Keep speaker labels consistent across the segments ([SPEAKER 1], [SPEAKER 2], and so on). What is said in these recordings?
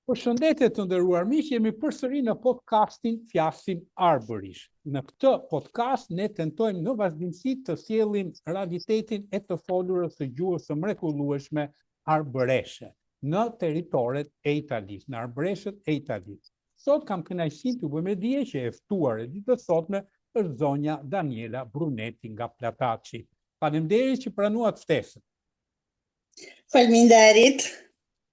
[SPEAKER 1] Përshëndetje të nderuar miq, jemi përsëri në podcastin Flasim Arbërisht. Në këtë podcast ne tentojmë në vazhdimsi të sjellim realitetin e të folurës së gjuhës së mrekullueshme arbëreshe në territoret e Italisë, në arbëreshët e Italisë. Sot kam kënaqësinë të bëj me dije që e ftuar e ditës sotme është zonja Daniela Brunetti nga Plataçi. Faleminderit që pranuat ftesën.
[SPEAKER 2] Faleminderit.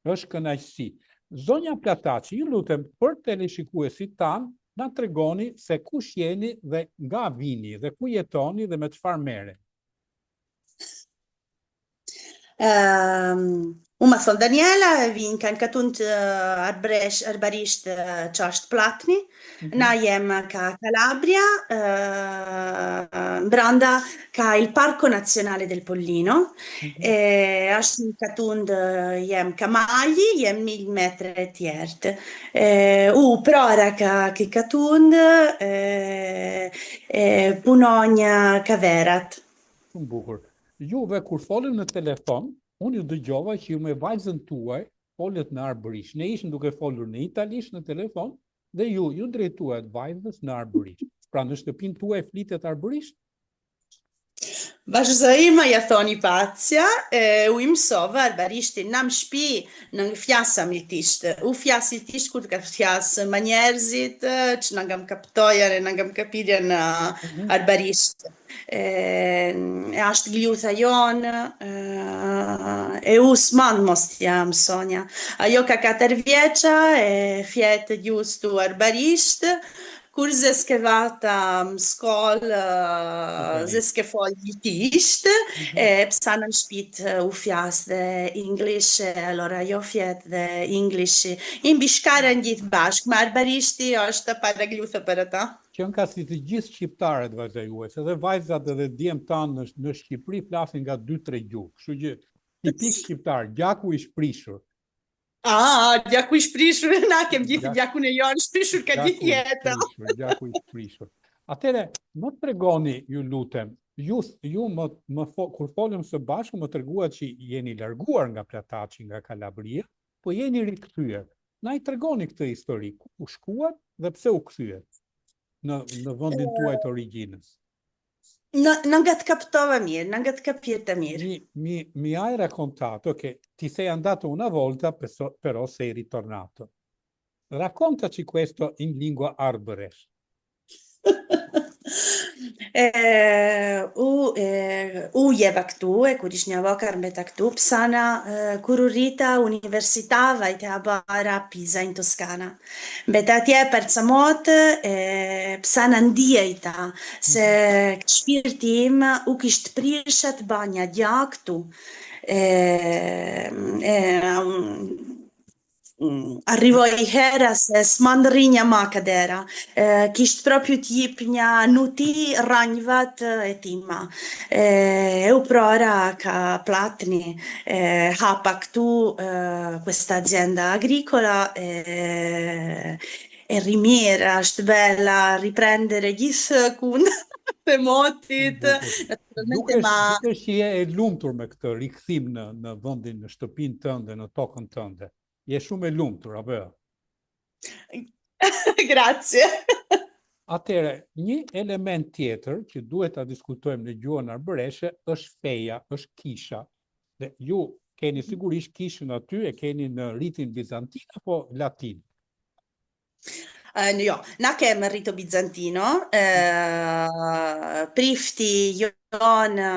[SPEAKER 1] Është kënaqësi. Zonja Plataçi, ju lutem për teleshikuesit tanë, na tregoni se kush jeni dhe nga vini dhe ku jetoni dhe me çfarë merreni.
[SPEAKER 2] Uma son Daniela, vin kanë katun të arbërisht që është Platni, na jem ka Calabria, branda ka il Parco Nazionale del Pollino, është një katun jem ka malji, jem 1000 metre tjertë. Prora ka katun, punonja ka verat.
[SPEAKER 1] Shumë bukur. Juve kur folim në telefon, unë ju dëgjova që ju me vajzën tuaj folet në arbërisht. Ne ishim duke folur në italisht në telefon dhe ju drejtuat vajzës në arbërisht. Pra në shtëpinë tuaj flitet arbërisht?
[SPEAKER 2] Vazhdojmë ja thoni pacja, u imsova arbërishtin nam shtëpi në flasam iltisht. U flas iltisht kur ka flas me njerëzit që na ngam kaptojnë, na ngam kapirjen në arbërisht. Është gljutha jonë, e u s'mand mos t'jam Sonja. Ajo ka 4 vjeça, e fjetë gjustu arbërisht, kur s'ke vata më skollë, s'ke folë iltisht, psa në shpit u fjas dhe English, allora ajo fjet dhe English. I mbishkaren gjithë bashkë, ma arbërishti është para gljutha për ata.
[SPEAKER 1] Që ka si të gjithë shqiptarët vajza juaj, edhe vajzat edhe djemt tanë në Shqipëri flasin nga 2-3 gjuhë. Kështu që tipik shqiptar, gjaku i shprishur.
[SPEAKER 2] Gjaku i shprishur, na kem gjithë gjakun e jonë shprishur ka gjithë jeta.
[SPEAKER 1] Gjaku i shprishur. Atere, më tregoni, ju lutem, ju kur folëm së bashku më treguat që jeni larguar nga Plataçi, nga Calabria, po jeni rikthyer. Na i tregoni këtë histori, ku shkuat dhe pse u kthyet në vendin tuaj të origjinës.
[SPEAKER 2] Non nga të captova mirë, non nga të capirte mirë.
[SPEAKER 1] Mi hai raccontato che ti sei andato una volta, però sei ritornato. Raccontaci questo in lingua arbëresh.
[SPEAKER 2] U jeva këtu, kur ish një vakar mbeta këtu, psana kur u rrita universitava i të bara Pisa in Toscana. Mbeta atje për të mot, psana ndjejta, se shpirti im u kisht prishat banja dja këtu. Arrivoj hera se s'mand rinja ma kadera, kisht propju t'jip një nuti ranjvat e tima. U prora ka Platni, hapa këtu questa azienda agricola e rimira, është bella riprendere gjithë kund të motit.
[SPEAKER 1] Dukesh që je e lumtur me këtë rikthim në vendin, në shtëpinë tënde, në tokën tënde. Je shumë e lumtur, apo?
[SPEAKER 2] Grazie.
[SPEAKER 1] Atëre, një element tjetër që duhet ta diskutojmë në gjuhën arbëreshe është feja, është kisha. Dhe ju keni sigurisht kishën aty, e keni në ritin bizantin apo latin?
[SPEAKER 2] Jo, na kemë rrito bizantino, prifti jonë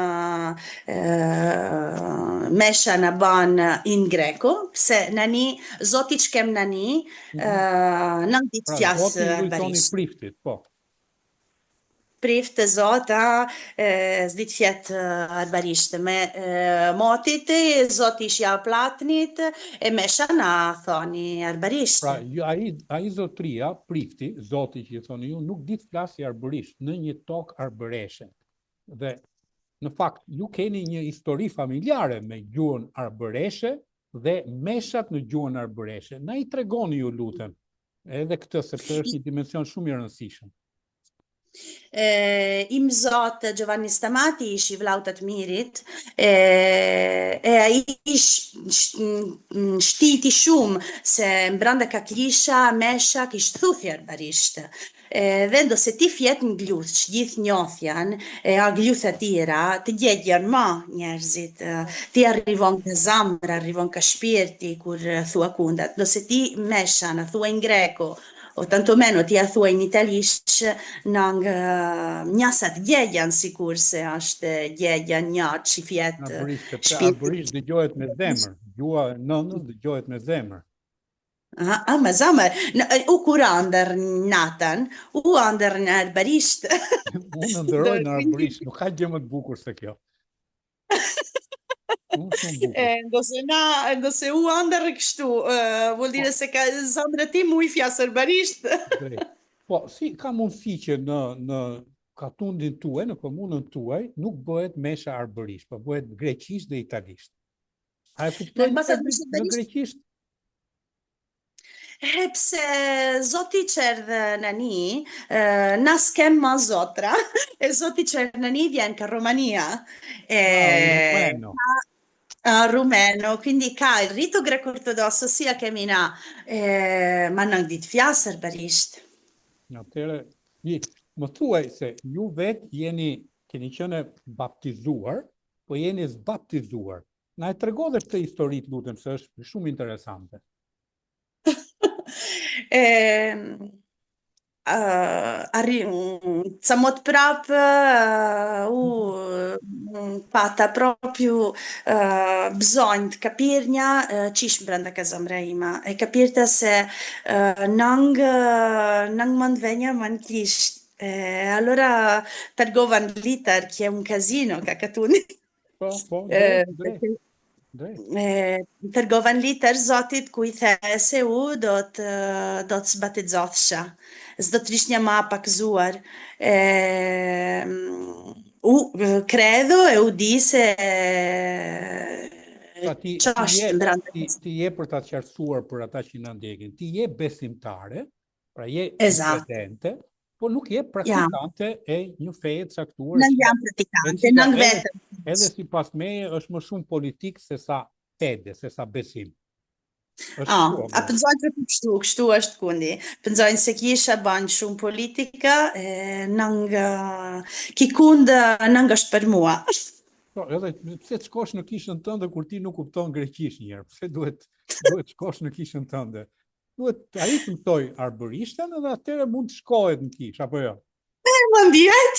[SPEAKER 2] mesha në ban in greko, se nani, zoti që kem nani, nën ditë fjasë arbërisht.
[SPEAKER 1] Priftit, po.
[SPEAKER 2] Prift të zota, s'dit fjet arbërisht, me motit, zoti ishja Platnit, e mesha na thoni arbërisht.
[SPEAKER 1] Pra, ai zotria, prifti, zoti që thoni ju, nuk dit flasi arbërisht në një tokë arbëreshe. Dhe, në fakt, ju keni një histori familjare me gjuhën arbëreshe dhe meshat në gjuhën arbëreshe. Na i tregoni ju lutem, edhe këtë, sepse është një dimension shumë i rëndësishëm.
[SPEAKER 2] I mëzot Giovanni Stamati ish I vllaut të mirit, ai shtiti shumë se mbranda ka krisha, mesha, kishtë thuthje arbarisht. Dhe ndo se ti fjet në gluth, që gjithë njothjan, a gluth e tjera, të gjegjen ma njerëzit, ti arrivon ka zamra, arrivon ka shpirti, kur thua kundat, do se ti mesha, në thua in greco, o tantomeno ti a thua in italisht, nang njasat gjegjan sikur se është gjegja një që fjet
[SPEAKER 1] shpirti. Arbërisht dëgjohet me zemër, gjua nënës dëgjohet me zemër.
[SPEAKER 2] Me zemër, u kur andër natën, u andër në arbërisht.
[SPEAKER 1] Unë ndëroj në arbërisht, nuk ka gjë më të bukur se kjo.
[SPEAKER 2] Ndose u andër kështu, vuol dire se ka zemra tim u I fjas arbërisht.
[SPEAKER 1] Po, si ka mundësi që në katundin tuaj, në komunën tuaj, nuk bëhet mesha arbërisht, po bëhet greqisht dhe italisht. A e kuptoj në greqisht?
[SPEAKER 2] Pse zoti qerdhe nani, na s'kem ma zotra, e zoti qerdhe nani vjen ka Romania. Rumeno, quindi ka il rito greco-ortodosso sia che mina, ma nuk dit fjas arbërisht.
[SPEAKER 1] Atëre, më thuaj se ju vetë keni qenë baptizuar, po jeni zbaptizuar. Na e tregodhe këtë historit, lutem, se është shumë interesante.
[SPEAKER 2] Ca mot prap u pata propju bëzonjë të kapirnja qish brenda ka zemra ima. E kapirta se nang mand venja man kisht. Allora tërgova në liter që un casino ka katuni.
[SPEAKER 1] Po,
[SPEAKER 2] Tërgova në liter zotit ku I the se u do të zbatizothsha. S'do të rish një ma pakëzuar. Credo e u di se
[SPEAKER 1] ti je për ta qartësuar për ata që na ndjekin. Ti je besimtare, pra je kredente, po nuk je praktikante e një feje caktuar.
[SPEAKER 2] Nuk jam praktikante, nuk vetëm.
[SPEAKER 1] Edhe sipas meje është më shumë politik se sa fede, se sa besim.
[SPEAKER 2] A pëndzojnë të kështu është kundi. Pëndzojnë se kisha banë shumë politika, ki kundë nëngë është për mua.
[SPEAKER 1] Edhe pse të shkosh në kishën tënde kur ti nuk kupton greqisht njërë? Pse duhet shkosh në kishën tënde? Duhet ai të mëtoj arbërishten edhe atëre mund të shkohet në kish, apo jo?
[SPEAKER 2] Më ndjet!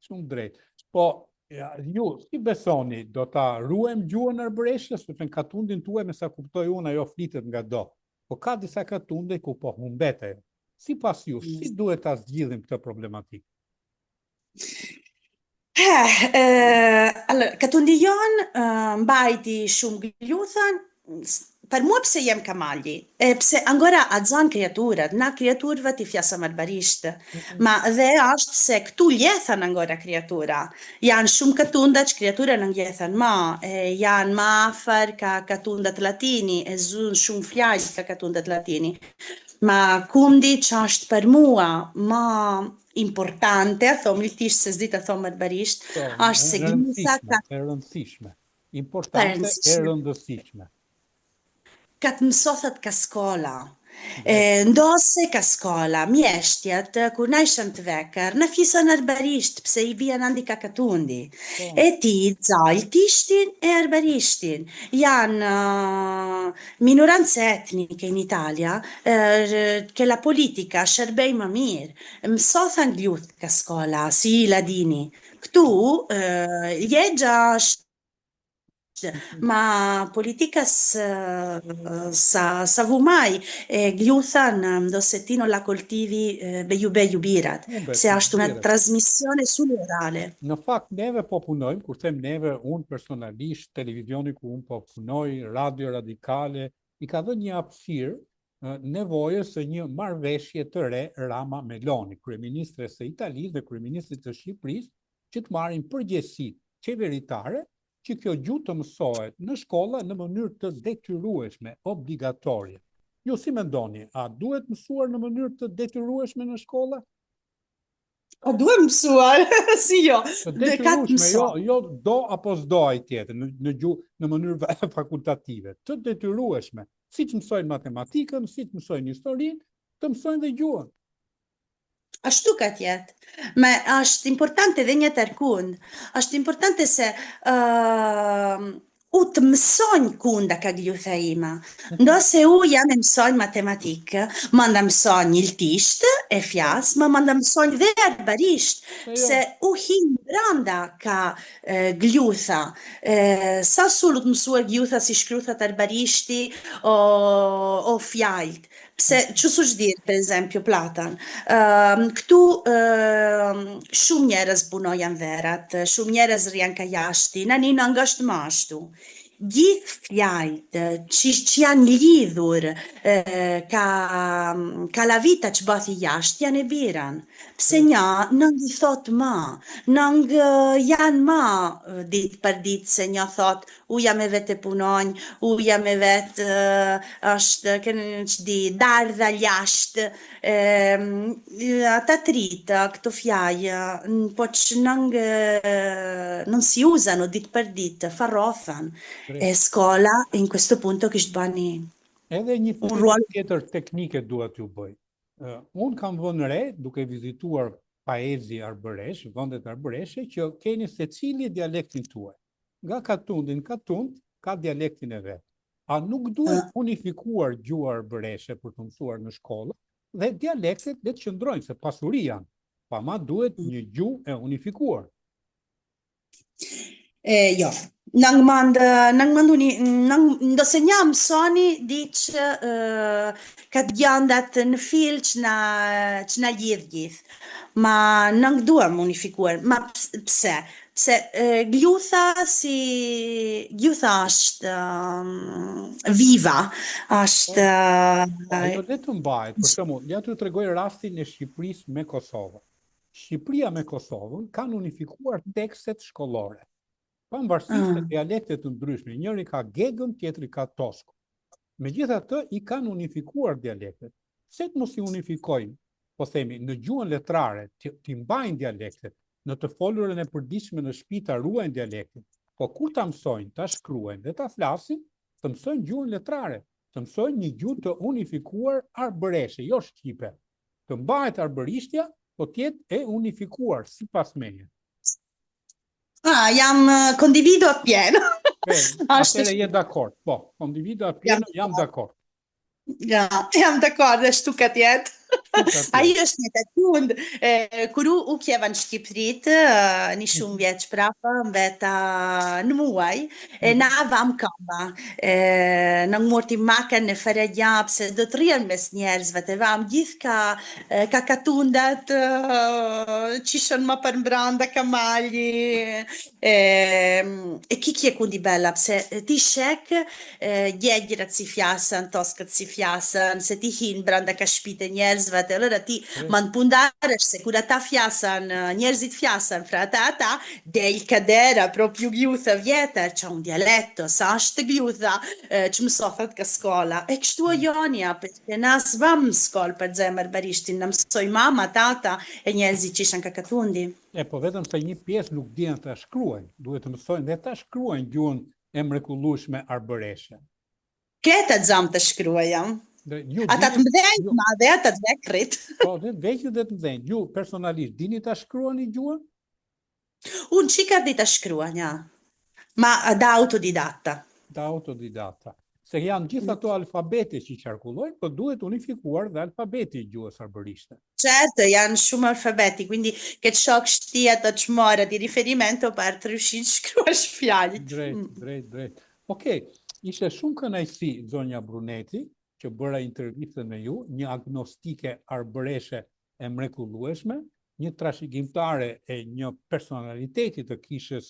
[SPEAKER 1] Shumë drejt. Po, ju, si besoni, do ta ruajm gjuhën arbëreshe, sepse në katundin tuaj, me sa kuptoj unë, ajo flitet nga do. Po ka disa katunde ku po humbet ajo. Sipas ju, si duhet ta zgjidhim këtë problematikë?
[SPEAKER 2] Katundi jon mbajti shumë gjuthën, për mua pse jem kamalli, pse angora adzan kreaturat, na kreaturve ti fjasëm arbërisht, ma dhe është se këtu ljethan angora kreatura, janë shumë katunda që kreatura në ljethan ma, janë ma afer ka katundat latini, e zunë shumë fjallë ka katundat latini, ma kundi që është për mua ma importante, a thomë litisht se zdi të thomë arbërisht, është se gjimisa ka...
[SPEAKER 1] E rëndësishme, importante e rëndësishme.
[SPEAKER 2] Ka të mësothet ka skola. Ndose ka skola, mjeshtjet, kur na ishëm të vekër, në fisën arbërisht, pse I vjen andi ka katundi. E ti, zalt ishtin e arbërishtin. Janë minoranze etnike in Italia, che la politica shërbej më mirë. Mësothen gluth ka skola, si I ladini. Këtu, legja është ma politikës sa vumaj gluthën do se ti non la coltivi beju birat, se ashtu una trasmissione sulle orale.
[SPEAKER 1] Në fakt, neve po punojmë, kur them neve, unë personalisht, televizioni ku unë po punoj, radio radikale, I ka dhënë një hapësirë nevojës së një marrëveshje të re Rama Meloni, kryeministres së Italisë dhe kryeministrit të Shqipërisë, që të marrin përgjegjësi qeveritare që kjo gjuhë të mësohet në shkolla në mënyrë të detyrueshme, obligatorje. Ju si mendoni, a duhet mësuar në mënyrë të detyrueshme në shkolla?
[SPEAKER 2] O duhet mësuar, si jo,
[SPEAKER 1] Të
[SPEAKER 2] dhe ka të
[SPEAKER 1] detyrueshme,
[SPEAKER 2] mësuar.
[SPEAKER 1] jo do apo s'do ai tjetër në mënyrë fakultative, të detyrueshme. Siç mësojnë matematikën, siç mësojnë historinë, të mësojnë dhe gjuhën.
[SPEAKER 2] Ashtu ka tjetë. Me është importante edhe një tërkund. Është importante se u të mësonj kunda ka gjuha ima. Ndo se u jam e mësonj matematikë, më nda mësonj njiltisht e fjas, më nda mësonj dhe arbarisht, se u hinë branda ka gjuha. Sa sullu të mësuar gjuha si shkruthat arbarishti o fjalt. Pse, që su shdirë, per esempio, Platan, këtu shumë njerëz punojnë verat, shumë njerëz rjanë ka jashti, në një nga është më ashtu. Gjithë fjajt që janë lidhur ka la vita që bëthi jashtë janë e biran. Pse një nëngë i thot ma, nëngë janë ma ditë për ditë se një thot u jam e vetë e punonjë, u jam e vetë është kënë që di dardha ljashtë, ata të rritë, këto fjajë, po që non si usano ditë për ditë, farrofan. E skola in questo punto kishtë bani
[SPEAKER 1] edhe një pyetje tjetër teknike duhet ju bëj. Unë kam vënë re, duke vizituar paezi arbëresh, vendet arbëreshe, që keni secili dialektin tuaj. Nga Katundin Katund ka dialektin e vet. A nuk duhet unifikuar gjuha arbëreshe për të mësuar në shkollë dhe dialektet le të qëndrojnë se pasuri janë, pa ma duhet një gjuhë e unifikuar.
[SPEAKER 2] Jo, ndo se një mësoni di që ka të gjandat në fil që na gjithë. Ma nëngë duhem unifikuar, ma pse? Pse gjuha është viva, është...
[SPEAKER 1] Ajo dhe të mbajt, për shembull, ja t'ju tregoj rastin e Shqipërisë me Kosovën. Shqipëria me Kosovën kanë unifikuar tekstet shkollore. Pavarësisht se dialektet të ndryshme, njëri ka gegën, tjetri ka toskë. Megjithatë, i kanë unifikuar dialektet. Pse të mos i unifikojnë, po themi, në gjuhën letrare, t'i mbajnë dialektet, në të folurën e përditshme në shtëpi ta ruajnë dialektin, po kur ta mësojnë, ta shkruajnë dhe ta flasin, të mësojnë gjuhën letrare, të mësojnë një gjuhë të unifikuar arbëreshe, jo shqipe. Të mbahet arbërishtja, po t'jetë e unifikuar sipas meje.
[SPEAKER 2] Jam condivido appieno.
[SPEAKER 1] Atëre je dakord, po, condivido appieno, jam dakord.
[SPEAKER 2] Ja, jam dakord, ashtu ka tjetë. Ai është një tëkund, kur u kjeva në Shqipërit, një shumë vjeç prapa, mbeta në muaj, na vam kamba, në ngurti maken në Feregjap, se do të rrien mes njerëzve, të vam gjithë ka katundat, qishën më për mbranda, ka malji, e kikje kundi bella, pse ti shek gjegjrat si flasën, toskët si flasën, se ti hin branda ka shpite njerëzve, të allora ti man pundaresh se kur ata flasan, njerëzit flasan fra ata, del kadera proprio gjuha vjetër, që un dialetto, sa është gjuha që mësofat ka skola. E kështu o jonja, përse na s'vam skol për zemër barishtin, në mësoj mama, tata e njerëzit që ishan ka katundi.
[SPEAKER 1] Po vetëm se një pjesë nuk dihen të shkruajnë, duhet të mësojnë dhe të shkruajnë gjuhën e mrekullueshme arbëreshe.
[SPEAKER 2] Këta xam të shkruajam. Ata të mdhenjë, ma dhe ata të vekrit.
[SPEAKER 1] Po, dhe veqët dhe të mdhenjë. Ju personalisht, dini të shkruani gjuhën?
[SPEAKER 2] Unë qika di të shkruanja, ma da autodidatta.
[SPEAKER 1] Da autodidatta. Se janë gjithë ato alfabete që qarkullojnë, po duhet unifikuar dhe alfabeti i gjuhës arbërishte.
[SPEAKER 2] Certo, janë shumë alfabeti, quindi këtë shok shtia të qmora di riferimento për të ryshin shkruash fjallit.
[SPEAKER 1] Drejt. Okej, ishte shumë kënaqësi, zonja Bruneti, që bëra intervistën me ju, një agnostike arbëreshe e mrekullueshme, një trashëgimtare e një personaliteti të kishës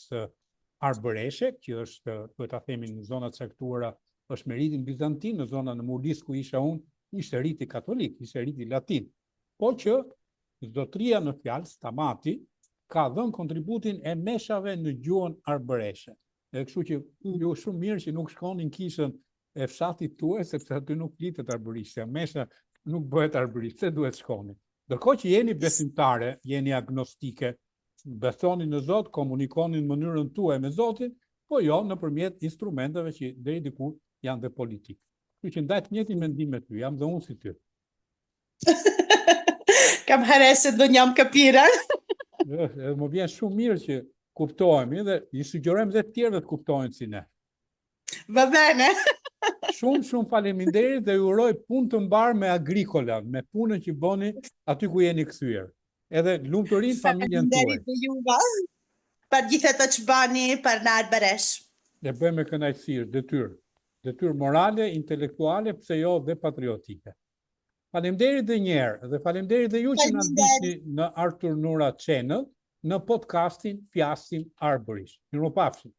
[SPEAKER 1] arbëreshe, që është, duhet ta themi, në zonat caktuara është me ritin bizantin, në zona në Murlis ku isha unë, ishte riti katolik, ishte riti latin. Po që zotëria në fjalë, Stamati, ka dhënë kontributin e meshave në gjuhën arbëreshe. Dhe kështu që ju shumë mirë që nuk shkonin kishën e fshatit tuaj, sepse aty nuk flitet arbërisht, Mesha nuk bëhet arbërisht, se duhet shkoni. Ndërkohë që jeni besimtare, jeni agnostike, besoni në Zot, komunikoni në mënyrën tuaj me Zotin, po jo nëpërmjet instrumenteve që deri diku janë dhe politikë. Kështu që ndaj të njëjtin mendim me ty, jam dhe unë si ty.
[SPEAKER 2] Kam herese do njam kapira.
[SPEAKER 1] Më vjen shumë mirë që kuptohemi dhe i sugjerojmë dhe të tjerë të kuptojnë si ne.
[SPEAKER 2] Va bene.
[SPEAKER 1] Shumë faleminderit dhe ju uroj punë të mbarë me Agrikola, me punën që bëni aty ku jeni kthyer. Edhe lumturinë familjen tuaj.
[SPEAKER 2] Faleminderit dhe juve. Për gjithë ato që bani për na arbëresh.
[SPEAKER 1] Ne bëjmë me kënaqësi, detyrë morale, intelektuale, pse jo dhe patriotike. Faleminderit dhe një herë dhe faleminderit dhe ju që na ndiqni në Artur Nura Channel në podcastin Fjasim Arbërisht. Mirupafshim.